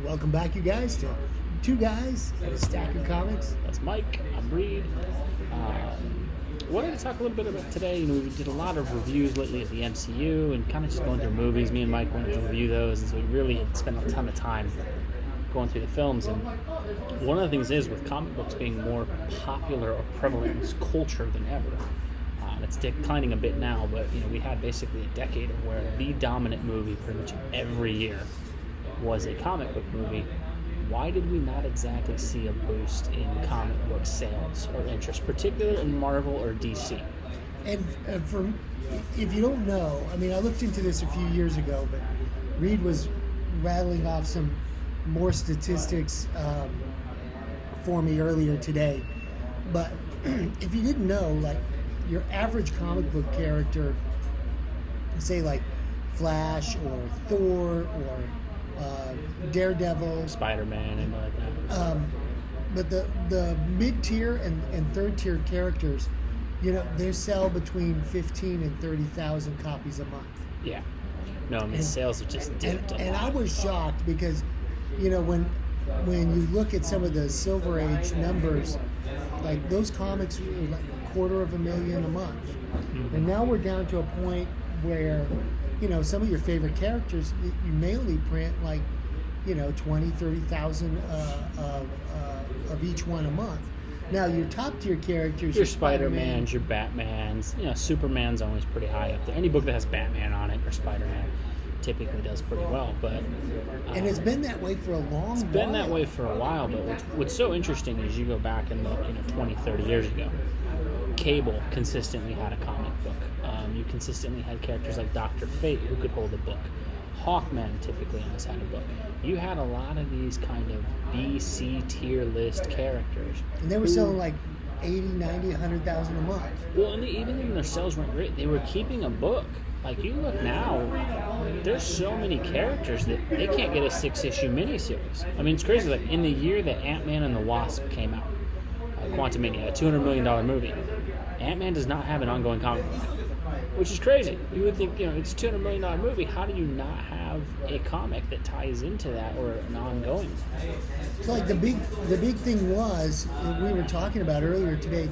Welcome back, you guys, to Two Guys and a Stack of Comics. That's Mike. I'm Reed. Wanted to talk a little bit about today. We did a lot of reviews lately of the MCU and kind of just going through movies. Me and Mike wanted to review those, and so we really spent a ton of time going through the films. And one of the things is, with comic books being more popular or prevalent in this culture than ever, it's declining a bit now, but we had basically a decade of where the dominant movie pretty much every year was a comic book movie. Why did we not exactly see a boost in comic book sales or interest, particularly in Marvel or DC? And if you don't know, I looked into this a few years ago, but Reed was rattling off some more statistics for me earlier today. But if you didn't know, like, your average comic book character, say like Flash or Thor or Daredevil, Spider-Man, and like that. But the mid-tier and third-tier characters, they sell between 15 and 30,000 copies a month. Yeah. No, sales have just dipped a lot. And I was shocked because, when you look at some of the Silver Age numbers, like those comics were like 250,000 a month. Mm-hmm. And now we're down to a point where, some of your favorite characters, you mainly print like, 20, 30,000 of each one a month. Now, your top tier characters, your Spider-Mans, your Batmans, Superman's always pretty high up there. Any book that has Batman on it or Spider-Man typically does pretty well. But and it's been that way for a long while. It's been that way for a while, but what's so interesting is you go back and look, 20, 30 years ago, Cable consistently had a comic book. You consistently had characters like Dr. Fate who could hold a book. Hawkman typically always had a book. You had a lot of these kind of B, C tier list characters. And they were selling like 80, 90, 100,000 a month. Well, and even when their sales weren't great, they were keeping a book. Like, you look now, there's so many characters that they can't get a 6-issue miniseries. It's crazy. Like, in the year that Ant-Man and the Wasp came out, Quantumania, a $200 million movie, Ant-Man does not have an ongoing comic book, which is crazy. You would think, it's a $200 million movie. How do you not have a comic that ties into that or an ongoing? So, like, the big thing was, we were talking about earlier today,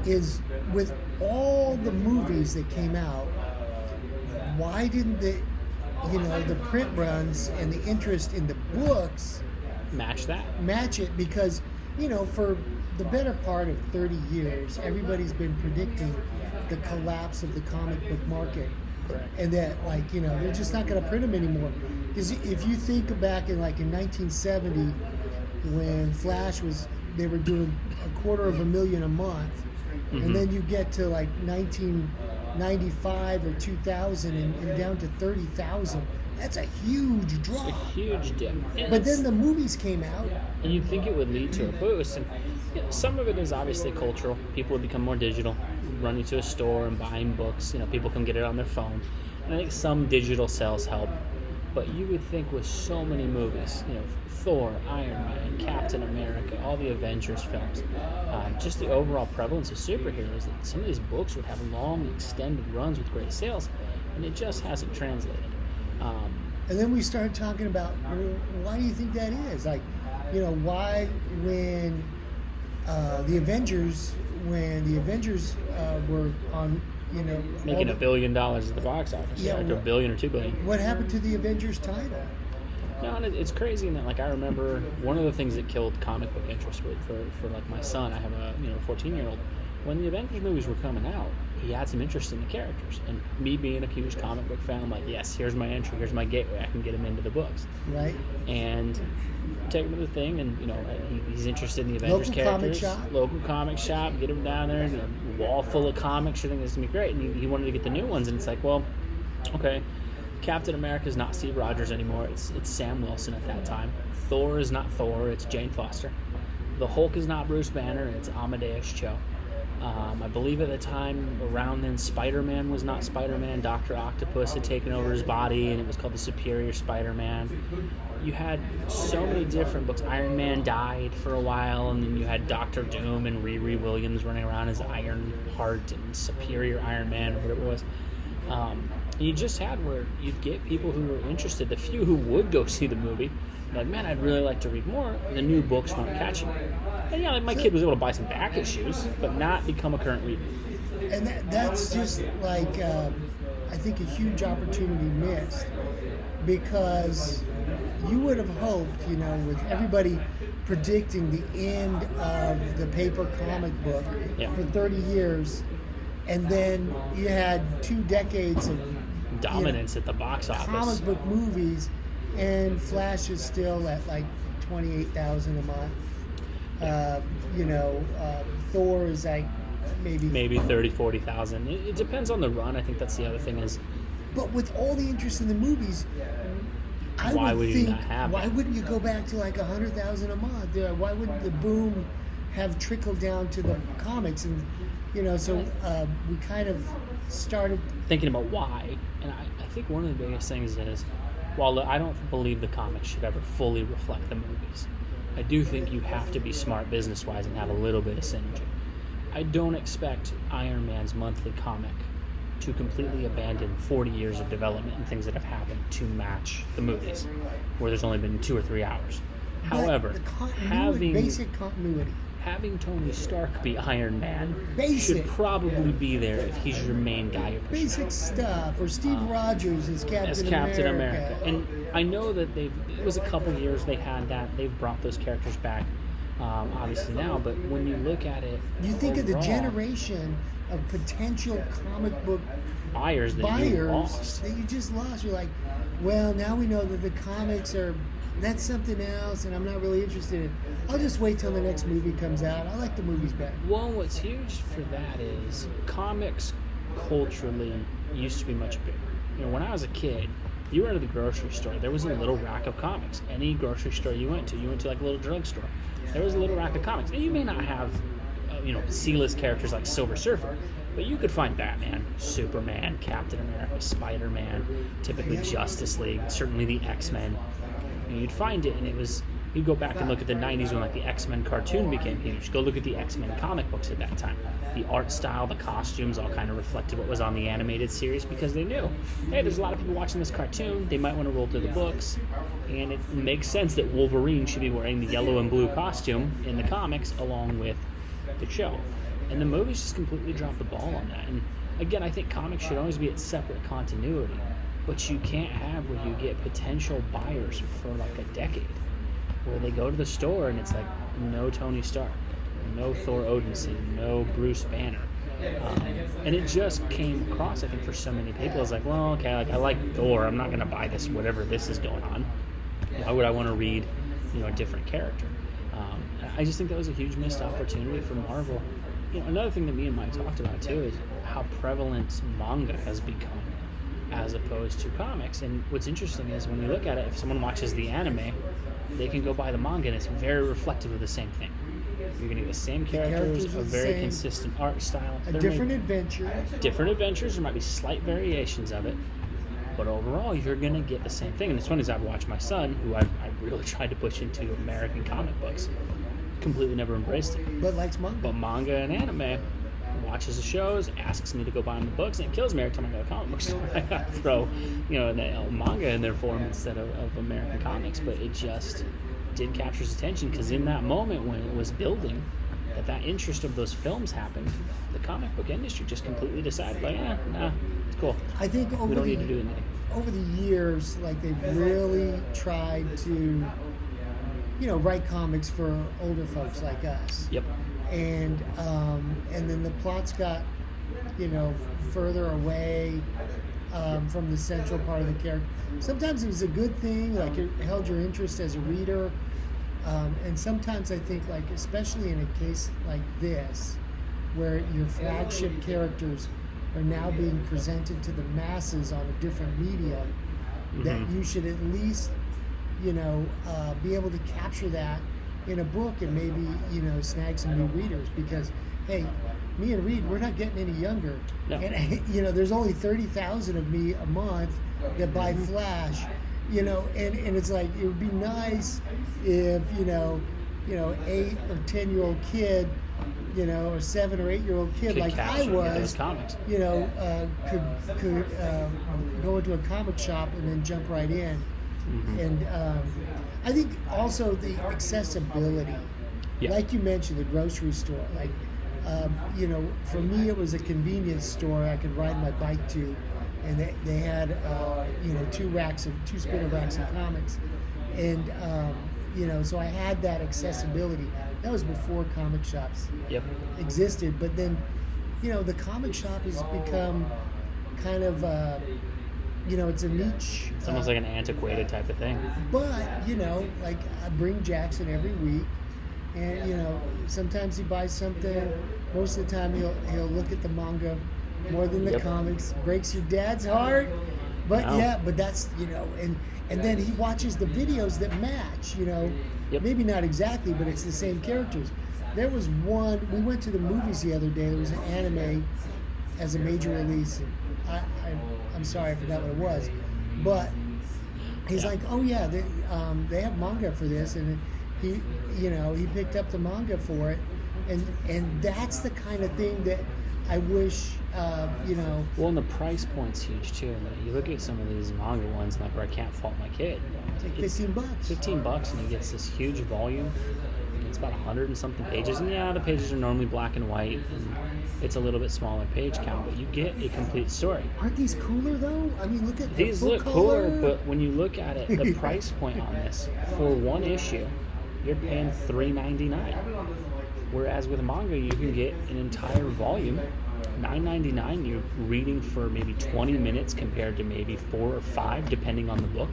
is with all the movies that came out, why didn't the print runs and the interest in the books match it? Because, for the better part of 30 years, everybody's been predicting the collapse of the comic book market. Correct. And that, they're just not going to print them anymore. Because if you think back in 1970, when Flash they were doing 250,000 a month, mm-hmm. and then you get to 1995 or 2000 and down to 30,000. That's a huge drop. It's a huge dip. But then the movies came out. And you'd think it would lead to a boost. And some of it is obviously cultural. People would become more digital, running to a store and buying books. People can get it on their phone. And I think some digital sales help. But you would think with so many movies, Thor, Iron Man, Captain America, all the Avengers films, just the overall prevalence of superheroes, that some of these books would have long, extended runs with great sales. And it just hasn't translated. And then we started talking about, why do you think that is? Why when the Avengers were on, making $1 billion at the box office, or $1 billion or $2 billion. What happened to the Avengers title? No, and it's crazy in that, I remember one of the things that killed comic book interest for my son. I have a 14-year-old. When the Avengers movies were coming out, he had some interest in the characters. And me being a huge comic book fan, I'm like, yes, here's my entry, here's my gateway. I can get him into the books. Right. And take him to the thing, and he's interested in the Avengers characters. Local comic shop. Get him down there, and a wall full of comics. You think this is gonna be great. And he wanted to get the new ones, and it's like, well, okay. Captain America is not Steve Rogers anymore. It's Sam Wilson at that time. Thor is not Thor. It's Jane Foster. The Hulk is not Bruce Banner. It's Amadeus Cho. I believe at the time around then, Spider-Man was not Spider-Man. Dr. Octopus had taken over his body, and it was called the Superior Spider-Man. You had so many different books. Iron Man died for a while, and then you had Dr. Doom and Riri Williams running around as Ironheart and Superior Iron Man, or whatever it was. You just had where you'd get people who were interested, the few who would go see the movie, like, man, I'd really like to read more. The new books weren't catching me. And yeah, like my kid was able to buy some back issues, but not become a current reader. And that's just like, I think, a huge opportunity missed, because you would have hoped, with everybody predicting the end of the paper comic book for 30 years, and then you had 2 decades of dominance at the box office. Comic book movies, and Flash is still at like 28,000 a month. Thor is like maybe 30, 40,000. It depends on the run. I think that's the other thing is. But with all the interest in the movies, why would you not have why it? wouldn't you go back to like 100,000 a month? Why wouldn't the boom have trickled down to the comics? And so we kind of started thinking about why. And I think one of the biggest things is, while I don't believe the comics should ever fully reflect the movies, I do think you have to be smart business-wise and have a little bit of synergy. I don't expect Iron Man's monthly comic to completely abandon 40 years of development and things that have happened to match the movies, where there's only been 2 or 3 hours. But however, basic continuity. Having Tony Stark be Iron Man Basic. should probably be there if he's your main guy. Basic stuff. Or Steve Rogers as Captain America. And I know that it was a couple years they had that. They've brought those characters back, obviously now. But when you look at it, you think of the generation of potential comic book buyers that you just lost. You're like, well, now we know that the comics that's something else, and I'm not really interested in. I'll just wait till the next movie comes out. I like the movies better. Well, what's huge for that is comics culturally used to be much bigger. When I was a kid, you went to the grocery store, there was a little rack of comics. Any grocery store you went to like a little drugstore, there was a little rack of comics. And you may not have, C-list characters like Silver Surfer, but you could find Batman, Superman, Captain America, Spider-Man, typically Justice League, certainly the X-Men. You'd find it, and you'd go back and look at the 90s when like the X-Men cartoon became huge. Go look at the X-Men comic books at that time. The art style, the costumes all kind of reflected what was on the animated series, because they knew, hey, there's a lot of people watching this cartoon, they might want to roll through the books, and it makes sense that Wolverine should be wearing the yellow and blue costume in the comics along with the show. And the movies just completely dropped the ball on that. And again, I think comics should always be at separate continuity. But you can't have where you get potential buyers for like a decade, where they go to the store and it's like, no Tony Stark, no Thor Odinson, no Bruce Banner. And it just came across, I think, for so many people as like, well, okay, like I like Thor, I'm not going to buy this, whatever this is going on. Why would I want to read, a different character? I just think that was a huge missed opportunity for Marvel. Another thing that me and Mike talked about too is how prevalent manga has become as opposed to comics. And what's interesting is when you look at it, if someone watches the anime, they can go buy the manga and it's very reflective of the same thing. You're going to get the same characters, a very consistent art style. Different adventures, there might be slight variations of it, but overall you're going to get the same thing. And it's funny, as I've watched my son, who I really tried to push into American comic books, completely never embraced it. But likes manga. But manga and anime, watches the shows, asks me to go buy him the books, and it kills me every time I go to a comic book store. I gotta throw, the manga in their form instead of American comics. But it just did capture his attention, because in that moment when it was building, that interest of those films happened, the comic book industry just completely decided, like, it's cool. I think we don't need to do anything. Over the years, like, they've really tried to, write comics for older folks like us. Yep. And then the plots got, further away from the central part of the character. Sometimes it was a good thing, like it held your interest as a reader. And sometimes I think, like, especially in a case like this, where your flagship characters are now being presented to the masses on a different medium, that you should at least, be able to capture that in a book and maybe, snag some new readers. Because, hey, me and Reed, we're not getting any younger. No. And, there's only 30,000 of me a month that buy Flash, and it's like, it would be nice if, 8 or 10-year-old kid, or 7 or 8 year old kid could like I was, those comics. Could go into a comic shop and then jump right in. Mm-hmm. And I think also the accessibility, like you mentioned, the grocery store. Like, for me, it was a convenience store I could ride my bike to, and they had 2 spinner racks of comics, and so I had that accessibility. That was before comic shops existed, but then the comic shop has become kind of it's a niche. It's almost like an antiquated type of thing. But like I bring Jackson every week, and sometimes he buys something. Most of the time he'll look at the manga more than the comics. Breaks your dad's heart, but but that's and then he watches the videos that match. Maybe not exactly, but it's the same characters. There was one. We went to the movies the other day. There was an anime as a major release. And I'm sorry, I forgot what it was, but he's like, oh yeah, they have manga for this, and he picked up the manga for it, and that's the kind of thing that I wish, Well, and the price point's huge too. You look at some of these manga ones, like where I can't fault my kid. It's like $15. $15, and he gets this huge volume. It's about 100 and something pages, and the pages are normally black and white, and it's a little bit smaller page count, but you get a complete story. Aren't these cooler though? I mean, look at these look cooler, but when you look at it, the price point on this for one issue, you're paying $3.99. Whereas with manga, you can get an entire volume, $9.99. You're reading for maybe 20 minutes compared to maybe 4 or 5, depending on the book.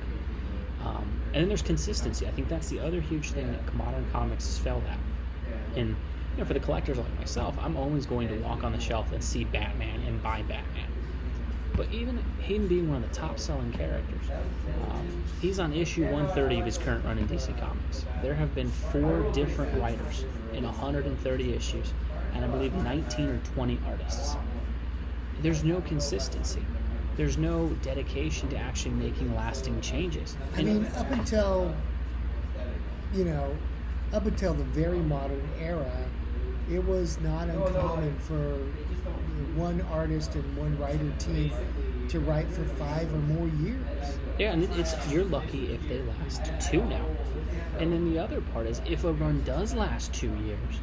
And then there's consistency. I think that's the other huge thing that modern comics has failed at. And for the collectors like myself, I'm always going to walk on the shelf and see Batman and buy Batman. But even him being one of the top-selling characters, he's on issue 130 of his current run in DC Comics. There have been 4 different writers in 130 issues, and I believe 19 or 20 artists. There's no consistency. There's no dedication to actually making lasting changes. I mean, up until the very modern era, it was not uncommon for one artist and one writer team to write for 5 or more years. Yeah, and you're lucky if they last 2 now. And then the other part is, if a run does last 2 years,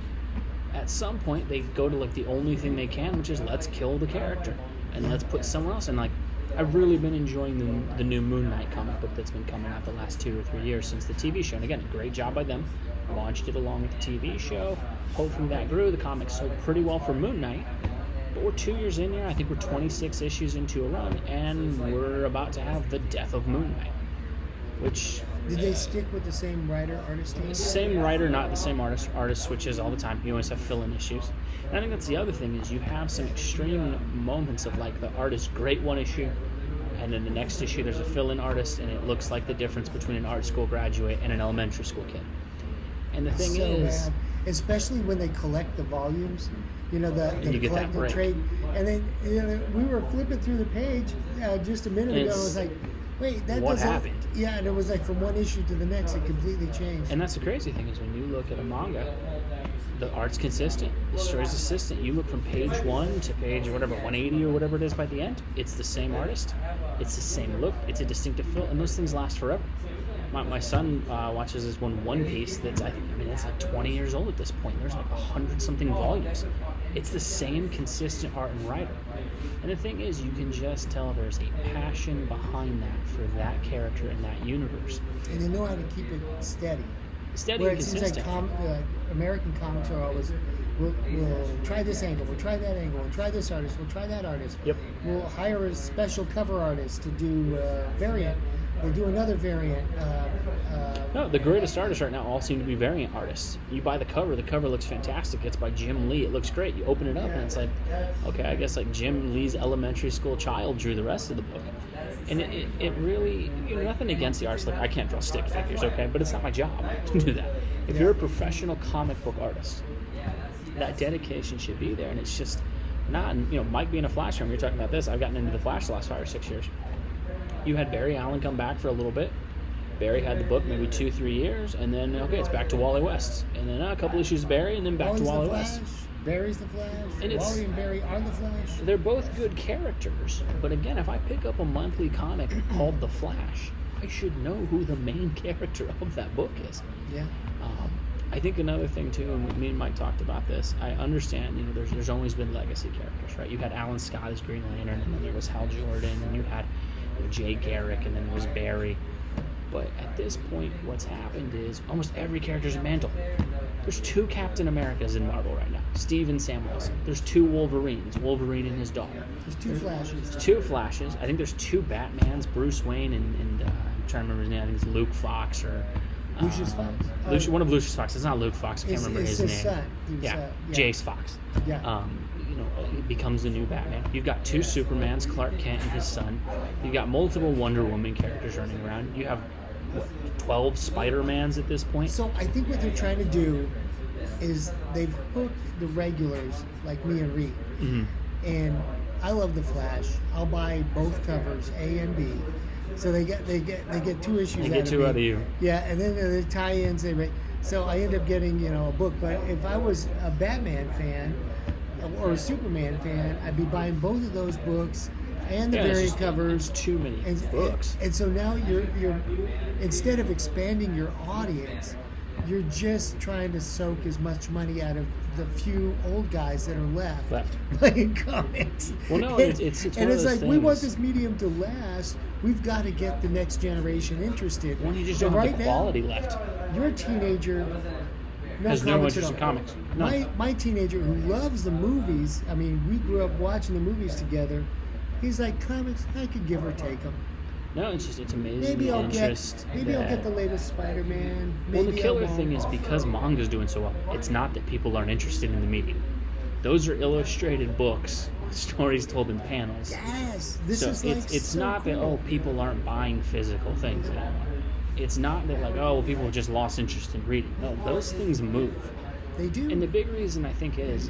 at some point they go to like the only thing they can, which is let's kill the character and let's put someone else. And like, I've really been enjoying the new Moon Knight comic book that's been coming out the last 2 or 3 years since the TV show. And again, great job by them. Launched it along with the TV show. Hopefully that grew. The comic sold pretty well for Moon Knight. But we're 2 years in here. I think we're 26 issues into a run, and we're about to have the death of Moon Knight. Which... Did they stick with the same artist team? Same writer, not the same artist. Artist switches all the time. You always have fill-in issues. And I think that's the other thing, is you have some extreme moments of like the artist, great one issue, and then the next issue there's a fill-in artist, and it looks like the difference between an art school graduate and an elementary school kid. And the thing is... bad. Especially when they collect the volumes, the collector trade. And then we were flipping through the page just a minute ago, and I was like, wait, that what doesn't... happened? Yeah, and it was like from one issue to the next, it completely changed. And that's the crazy thing, is when you look at a manga, the art's consistent, the story's consistent. You look from page 1 to page 180 or whatever it is by the end, it's the same artist, it's the same look, it's a distinctive feel, and those things last forever. My son watches this One Piece that's, it's like 20 years old at this point. There's like 100-something volumes. It's the same consistent art and writer. And the thing is, you can just tell there's a passion behind that for that character and that universe. And they know how to keep it steady. Steady Where and consistent. It seems like American comics are always, we'll try this angle, we'll try that angle, we'll try this artist, we'll try that artist. Yep. We'll hire a special cover artist to do variant. We'll do another variant. No, the greatest artists right now all seem to be variant artists. You buy the cover looks fantastic. It's by Jim Lee. It looks great. You open it up and it's like, okay, I guess like Jim Lee's elementary school child drew the rest of the book. And it really, nothing against the artists. Like, I can't draw stick figures, okay? But it's not my job to do that. If you're a professional comic book artist, that dedication should be there. And it's just not, Mike being a Flash fan, we were talking about this. I've gotten into the Flash the last 5 or 6 years. You had Barry Allen come back for a little bit. Barry had the book maybe 2-3 years, and then, okay, it's back to Wally West. And then a couple issues of Barry, and then back to Wally West. Barry's the Flash. And Wally and Barry are the Flash. They're both good characters, but again, if I pick up a monthly comic called The Flash, I should know who the main character of that book is. Yeah. I think another thing too, and me and Mike talked about this. I understand, there's always been legacy characters, right? You had Alan Scott as Green Lantern, and then there was Hal Jordan, and you had Jay Garrick, and then there was Barry. But at this point, what's happened is almost every character's a mantle. There's 2 Captain Americas in Marvel right now, Steve and Sam Wilson. There's 2 Wolverines, Wolverine and his daughter. There's 2 Flashes. There's 2 Flashes. I think there's 2 Batmans, Bruce Wayne and I'm trying to remember his name. I think it's Luke Fox or... Lucius Fox? One of Lucius Fox. It's not Luke Fox. I can't remember his name. Son. Yeah, Jace Fox. Yeah. He becomes the new Batman. You've got 2 Supermans, Clark Kent and his son. You've got multiple Wonder Woman characters running around. You have 12 Spider-Mans at this point. So I think what they're trying to do is they've hooked the regulars like me and Reed. Mm-hmm. And I love the Flash. I'll buy both covers, A and B. So they get 2 issues. They get 2 out of you. Yeah, and then the tie-ins so I end up getting a book. But if I was a Batman fan or a Superman fan, I'd be buying both of those books and the variant covers. It's too many books. And so now you're instead of expanding your audience, you're just trying to soak as much money out of the few old guys that are left playing comics. Well, no, it's and it's like, things. We want this medium to last. We've got to get the next generation interested. When you just don't have the quality left. You're a teenager. Has no interest in comics. No. My teenager who loves the movies. I mean, we grew up watching the movies together. He's like, comics, I could give or take them. No, it's amazing. Maybe I'll get the latest Spider-Man. Well, the killer thing is because manga's doing so well, it's not that people aren't interested in the medium. Those are illustrated books with stories told in panels. Yes, it's so not cool. that people aren't buying physical things anymore. It's not that people have just lost interest in reading. No, those things move. They do. And the big reason I think is,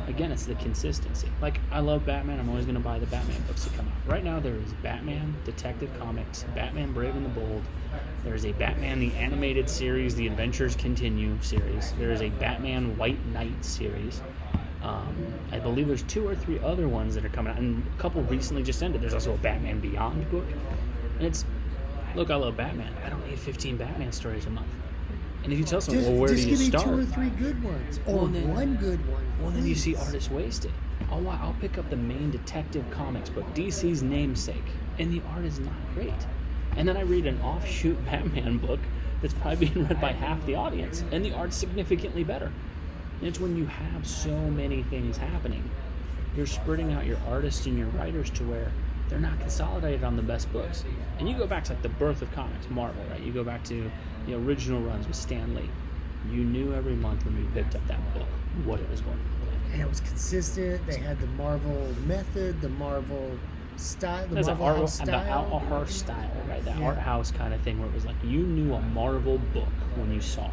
again, it's the consistency. Like, I love Batman. I'm always going to buy the Batman books that come out. Right now, there is Batman Detective Comics, Batman Brave and the Bold. There's a Batman the Animated Series, The Adventures Continue series. There is a Batman White Knight series. I believe there's 2 or 3 other ones that are coming out, and a couple recently just ended. There's also a Batman Beyond book. And look, I love Batman. I don't need 15 Batman stories a month. And if you tell someone, where do you start? Just give me 2 or 3 good ones, or one good one. Well, then you see artists wasted. I'll pick up the main Detective Comics book, DC's namesake, and the art is not great. And then I read an offshoot Batman book that's probably being read by half the audience, and the art's significantly better. And it's when you have so many things happening, you're spreading out your artists and your writers to where they're not consolidated on the best books. And you go back to the birth of comics, Marvel, right? You go back to the original runs with Stan Lee. You knew every month when you picked up that book what it was going to look like. And it was consistent. They had the Marvel method, the Marvel style, the Marvel house style. The art style, right? That art house kind of thing where it was like you knew a Marvel book when you saw it.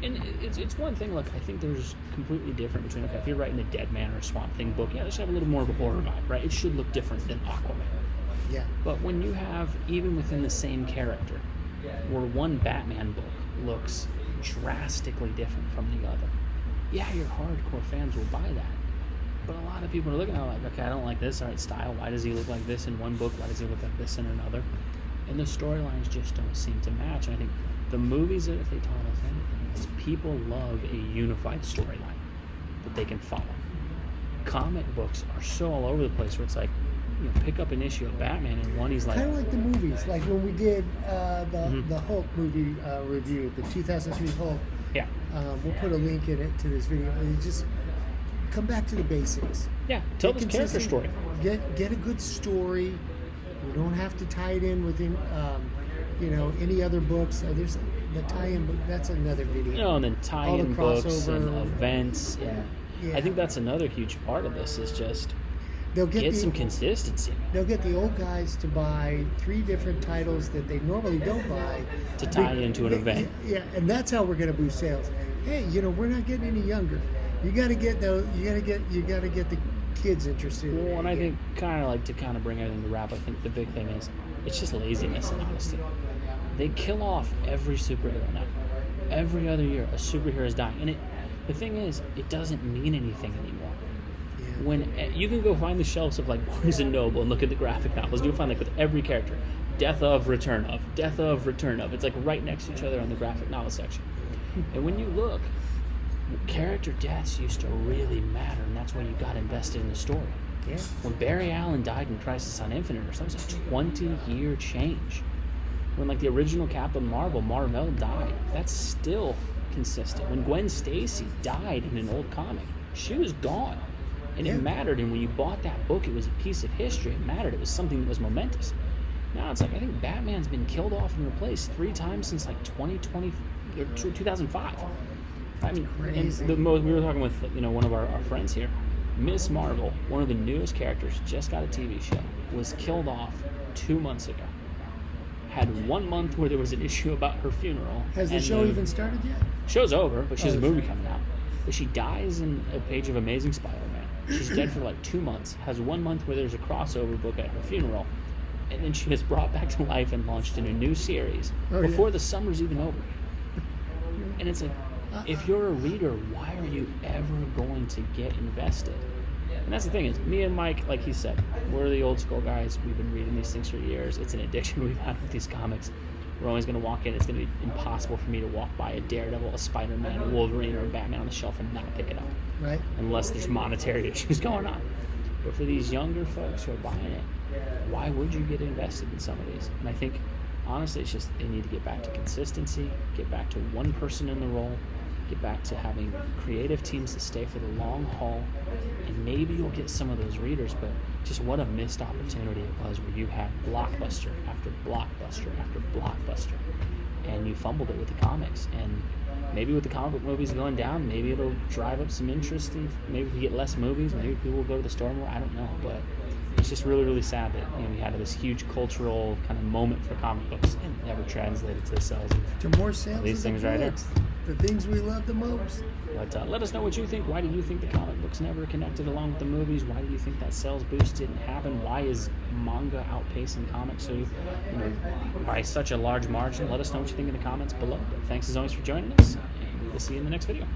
And it's one thing, look, I think there's completely different between, if you're writing a Dead Man or a Swamp Thing book, this should have a little more of a horror vibe, right? It should look different than Aquaman. Yeah. But when you have, even within the same character, where one Batman book looks drastically different from the other, yeah, your hardcore fans will buy that. But a lot of people are looking at it like, okay, I don't like this art style. Why does he look like this in one book? Why does he look like this in another? And the storylines just don't seem to match. And I think the movies, if they taught us anything, is people love a unified storyline that they can follow. Comic books are so all over the place where it's like, pick up an issue of Batman and one he's like... Kind of like the movies, like when we did the Hulk movie review, the 2003 Hulk. Yeah. We'll put a link in it to this video. And just come back to the basics. Yeah, tell the character story. Get a good story. You don't have to tie it in within, any other books. There's the tie-in book. That's another video. And then tie-in books and events. And I think that's another huge part of this is just get some consistency. They'll get the old guys to buy 3 different titles that they normally don't buy to tie into an event. Yeah, and that's how we're going to boost sales. Hey, we're not getting any younger. You got to get those. You got to get the kids interested. Well, and I think kind of bring everything to wrap. I think the big thing is it's just laziness and honesty. They kill off every superhero now. Every other year, a superhero is dying, and The thing is, it doesn't mean anything anymore. Yeah. When you can go find the shelves of like Barnes and Noble and look at the graphic novels, you'll find like with every character, death of, return of, death of, return of. It's like right next to each other on the graphic novel section. And when you look, character deaths used to really matter, and that's when you got invested in the story. Yeah. When Barry Allen died in Crisis on Infinite Earths, that was a 20-year change. When like the original Captain Marvel, Marvel died, that's still consistent. When Gwen Stacy died in an old comic, she was gone. And it mattered, and when you bought that book, it was a piece of history. It mattered. It was something that was momentous. Now it's like, I think Batman's been killed off and replaced 3 times since like 2020 or 2005. I mean, crazy. We were talking with one of our friends here. Miss Marvel, one of the newest characters, just got a TV show, was killed off 2 months ago. Had 1 month where there was an issue about her funeral. Has the show even started yet? Show's over, but she has a movie coming out. But she dies in a page of Amazing Spider-Man. She's dead for like 2 months. Has 1 month where there's a crossover book at her funeral. And then she is brought back to life and launched in a new series before the summer's even over. And it's like, if you're a reader, why are you ever going to get invested? And that's the thing is, me and Mike, like he said, we're the old school guys. We've been reading these things for years. It's an addiction we've had with these comics. We're always going to walk in. It's going to be impossible for me to walk by a Daredevil, a Spider-Man, a Wolverine, or a Batman on the shelf and not pick it up. Right. Unless there's monetary issues going on. But for these younger folks who are buying it, why would you get invested in some of these? And I think, honestly, it's just they need to get back to consistency, get back to one person in the role, get back to having creative teams that stay for the long haul, and maybe you'll get some of those readers, but just what a missed opportunity it was where you had blockbuster after blockbuster after blockbuster, and you fumbled it with the comics. And maybe with the comic book movies going down, maybe it'll drive up some interest, and maybe if we get less movies, maybe people will go to the store more. I don't know, but it's just really, really sad that we had this huge cultural kind of moment for comic books and it never translated to the sales to more sales these things right here. The things we love the most. But let us know what you think. Why do you think the comic books never connected along with the movies? Why do you think that sales boost didn't happen? Why is manga outpacing comics so by such a large margin? Let us know what you think in the comments below. But thanks as always for joining us, and we'll see you in the next video.